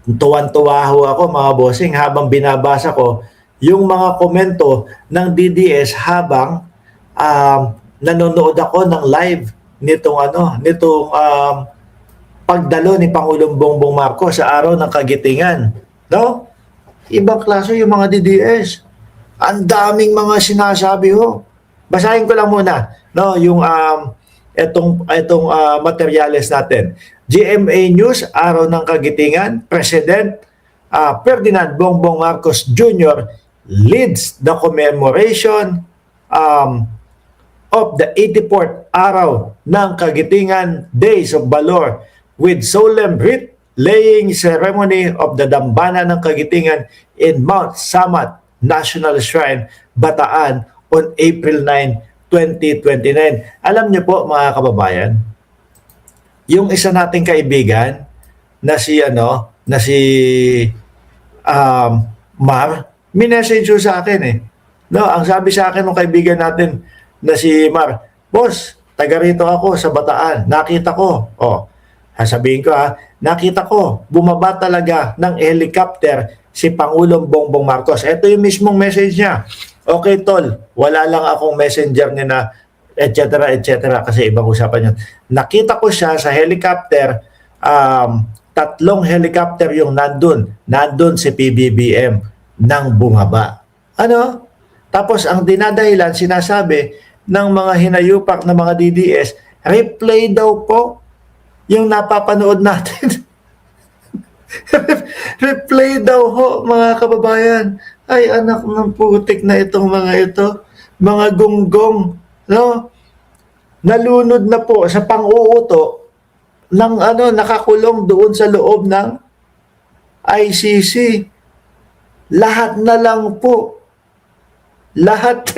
tuwan-tuwa ho ako mga bossing habang binabasa ko yung mga komento ng DDS habang nanonood ako ng live nitong pagdalo ni Pangulong Bongbong Marcos sa araw ng Kagitingan. No? Ibang klase yung mga DDS. Ang daming mga sinasabi ho. Basahin ko lang muna no yung etong materyales natin. GMA News, araw ng Kagitingan, President Ferdinand Bongbong Marcos Jr. leads the commemoration of the 84th araw ng Kagitingan, Days of Valor, with solemn wreath laying ceremony of the Dambana ng Kagitingan in Mount Samat National Shrine, Bataan on April 9, 2029. Alam niyo po mga kababayan, yung isa nating kaibigan na si Mar, minessage sa akin eh. No, ang sabi sa akin ng kaibigan natin na si Mar, boss, taga rito ako sa Bataan. Nakita ko, sabihin ko nakita ko, bumaba talaga ng helicopter si Pangulong Bongbong Marcos. Ito yung mismong message niya. Okay, tol, wala lang akong messenger niya na etc. kasi ibang usapan yun. Nakita ko siya sa helicopter, 3 helicopter yung nandun si PBBM nang bumaba. Ano? Tapos ang dinadahilan, sinasabi ng mga hinayupak na mga DDS, replay daw po yung napapanood natin. Replay daw ho, mga kababayan. Ay, anak ng putik na itong mga ito. Mga gonggong, no? Nalunod na po sa pang-uuto ng nakakulong doon sa loob ng ICC. Lahat na lang po. Lahat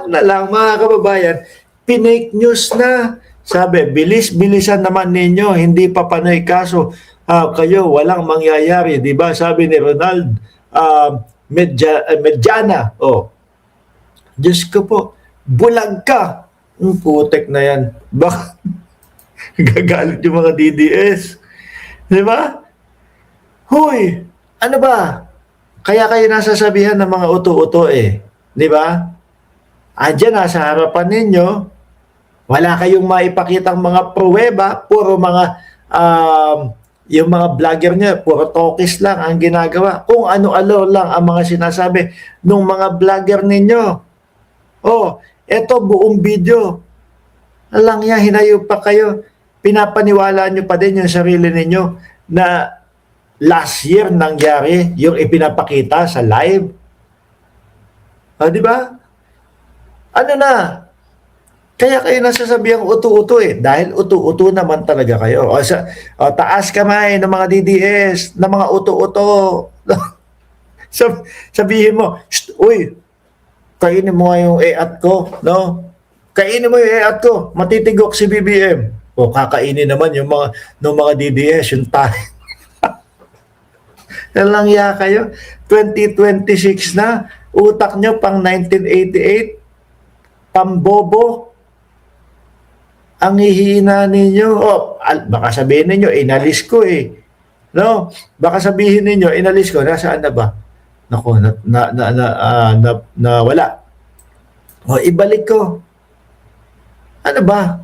na lang mga kababayan, pinake news na. Sabi, bilis-bilisan naman ninyo, hindi pa panay kaso. Kayo, walang mangyayari. Diba? Sabi ni Ronald Medjana. Diyos ko po, bulag ka. Ang putek na yan. Baka gagalit yung mga DDS. Diba? Hoy, ano ba? Kaya kayo nasasabihan ng mga uto-uto eh. Diba? Andiyan nasa harapan ninyo, wala kayong maipakitang mga pruweba, puro mga yung mga vlogger niya, puro tokis lang ang ginagawa. Kung ano-ano lang ang mga sinasabi ng mga vlogger ninyo. Eto buong video. Alang yan, hinayo pa kayo. Pinapaniwala nyo pa din yung sarili ninyo na last year nangyari yung ipinapakita sa live. Di ba? Ano na? Kaya kayo nasasabihang uto-uto eh. Dahil uto-uto naman talaga kayo. Taas kamay ng mga DDS, ng mga uto-uto. Sabihin mo, uy, kainin mo nga yung EAT ko, no? Kainin mo yung EAT ko, matitigok si BBM. Kakainin naman yung mga DDS, yung tayo. Nalangya kayo. 2026 na, utak nyo pang 1988, pambobo. Ang hihina ninyo, baka sabihin ninyo, inalis ko eh. No? Baka sabihin ninyo, inalis ko, nasaan na ba? Naku, wala. Ibalik ko. Ano ba?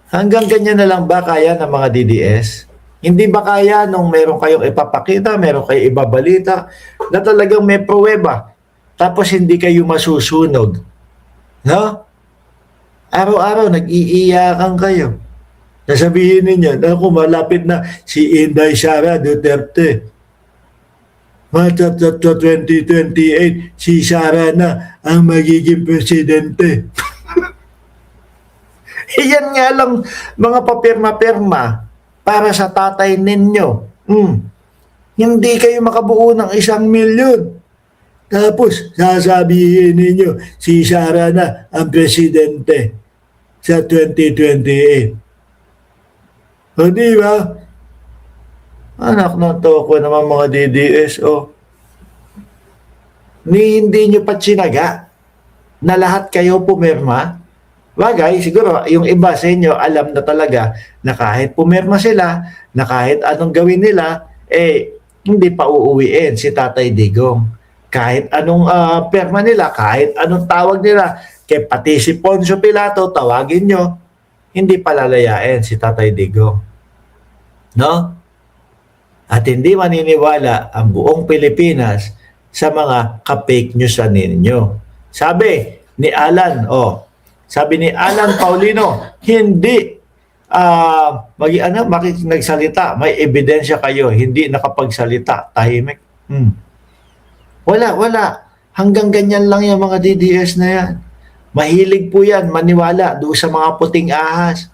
Hanggang ganyan na lang ba kaya ng mga DDS? Hindi ba kaya nung meron kayong ipapakita, meron kayong ibabalita, na talagang may pruweba, tapos hindi kayo masusunog? No? Araw-araw, nag-iiyakan kayo. Nasabihin ninyo, malapit na si Inday Sara Duterte. 2028, si Sara na ang magiging presidente. Iyan nga lang mga papirma-pirma para sa tatay ninyo. Hindi kayo makabuo ng 1 milyon. Tapos, sasabihin ninyo, si Sara na ang presidente sa 2028. Di ba? Anak na to ko naman mga DDS, hindi nyo pa tsinaga na lahat kayo pumirma. Bagay, siguro, yung iba sa inyo, alam na talaga na kahit pumirma sila, na kahit anong gawin nila, hindi pa uuwiin si Tatay Digong. Kahit anong perma nila, kahit anong tawag nila, kaya pati si Poncio Pilato, tawagin nyo, hindi palalayain si Tatay Digong. No? At hindi maniniwala ang buong Pilipinas sa mga ka-fake news ninyo. Sabi ni Alan Paulino, hindi nagsalita, may ebidensya kayo, hindi nakapagsalita, tahimik. Wala. Hanggang ganyan lang yung mga DDS na yan. Mahilig po yan, maniwala doon sa mga puting ahas.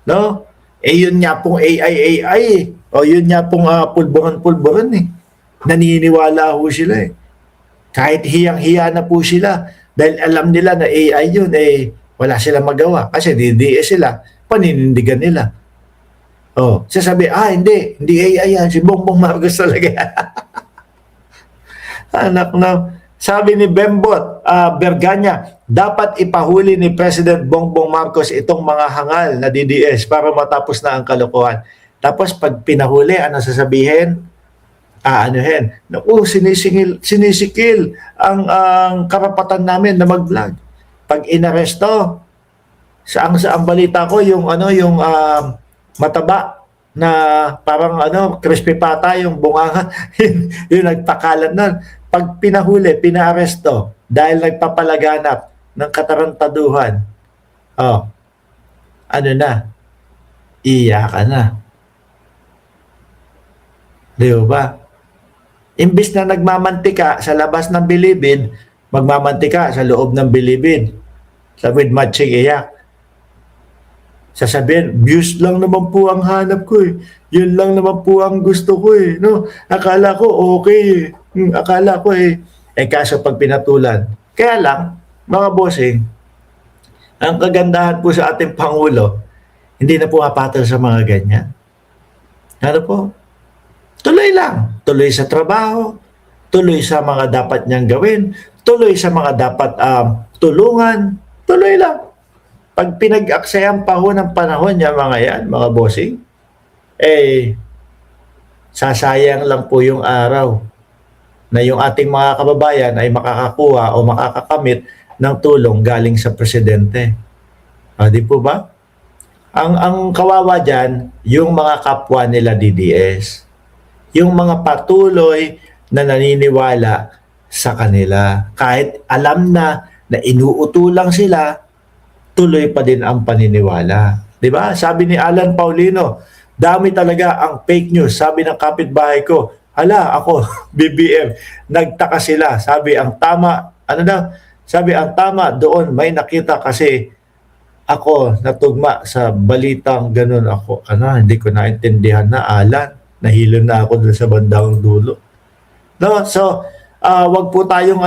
No? Yun nga pong AI. O yun nga pong pulburon eh. Naniniwala ho sila eh. Kahit hiyang-hiya na po sila. Dahil alam nila na AI yun, wala sila magawa. Kasi DDS sila, paninindigan nila. Sasabi, hindi AI yan. Si Bongbong Marcos talaga. Anak na. Sabi ni Bembot Berganya, dapat ipahuli ni President Bongbong Marcos itong mga hangal na DDS para matapos na ang kalokohan. Tapos pag pinahuli, ano sasabihin? Sinisikil ang karapatan namin na mag-vlog. Pag inaresto, saang balita ko yung mataba na parang crispy pata yung bunganga yung nagpakalat nun. Pag pinahuli, pinaaresto dahil nagpapalaganap ng katarantaduhan, iyak ka na. Di ba? Imbis na nagmamantika sa labas ng bilibid, magmamantika sa loob ng bilibid. With matching iyak. Sasabihin, views lang naman po ang hanap ko eh. Yun lang naman po ang gusto ko eh. No? Akala ko okay eh. Akala ko kaso pag pinatulan. Kaya lang, mga bossing, ang kagandahan po sa ating Pangulo, hindi na po mapatol sa mga ganyan. Ano po? Tuloy lang. Tuloy sa trabaho, tuloy sa mga dapat niyang gawin, tuloy sa mga dapat tulungan, tuloy lang. Pag pinag-aksayan pa ho ng panahon niya mga yan, mga bossing, sasayang lang po yung araw na yung ating mga kababayan ay makakakuha o makakakamit ng tulong galing sa presidente. Di po ba? Ang kawawa dyan, yung mga kapwa nila DDS. Yung mga patuloy na naniniwala sa kanila. Kahit alam na inuutulang sila, tuloy pa din ang paniniwala. Di ba? Sabi ni Alan Paulino, dami talaga ang fake news. Sabi ng kapitbahay ko, ako, BBM, nagtaka sila. Sabi ang tama, Sabi ang tama doon, may nakita kasi ako natugma sa balitang ganun ako. Hindi ko naintindihan na Alan. Nahilo na ako doon sa bandang dulo. No? So, wag po tayong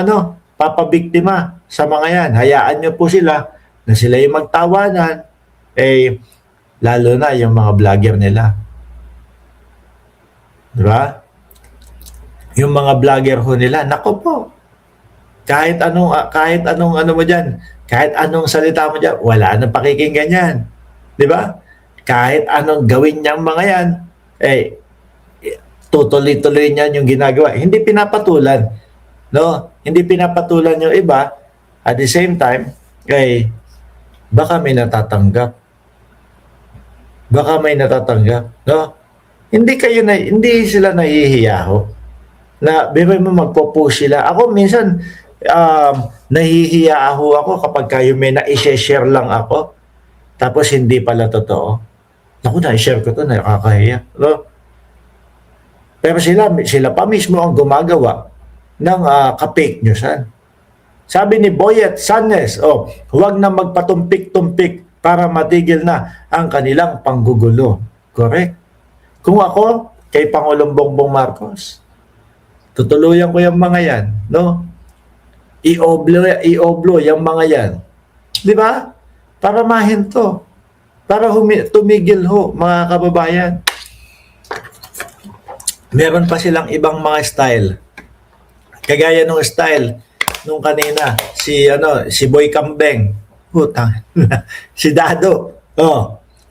papabiktima sa mga yan. Hayaan nyo po sila na sila yung magtawanan. Lalo na yung mga vlogger nila. Diba? Yung mga vlogger ho nila, nako po. Kahit anong mo diyan, kahit anong salita mo diyan, wala nang pakikinggan yan. 'Di ba? Kahit anong gawin niyang mga yan, tutuloy-tuloy niyan yung ginagawa. Hindi pinapatulan, no? Hindi pinapatulan yung iba. At the same time, baka may natatanggap. No? Hindi sila nahihiya ho. Na bebe mo magpo-post sila. Ako minsan nahihiya ako kapag kayo may na-share lang ako tapos hindi pala totoo. Naku, na-share ko to, nakakahiya. No? Pero sila pa mismo ang gumagawa ng ka-fake newsan. Sabi ni Boyet Sanes, huwag na magpatumpik-tumpik para matigil na ang kanilang panggugulo. Correct. Kung ako kay Pangulong Bongbong Marcos, tutuluyan ko yung mga yan, no? I-oblo yung mga yan. Di ba? Para mahinto. Para tumigil ho, mga kababayan. Meron pa silang ibang mga style. Kagaya nung style nung kanina, si Boy Kambeng. Putang. Si Dado.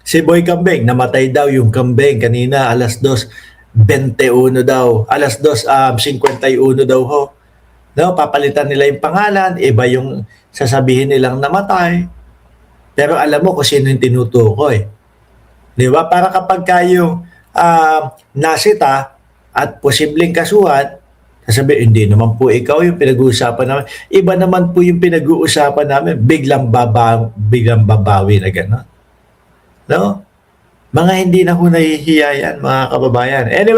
Si Boy Kambeng, namatay daw yung Kambeng kanina, 2:00. 21 daw, alas 2:51 daw ho. No, papalitan nila yung pangalan, iba yung sasabihin nilang namatay. Pero alam mo kung sino yung tinutukoy. Di ba? Para kapag kayo nasita at posibleng kasuhan, sasabihin, hindi naman po ikaw yung pinag-uusapan namin. Iba naman po yung pinag-uusapan namin, biglang babawi na gano'n. No? Mga hindi na ho nahihiya yan, mga kababayan. Anyway,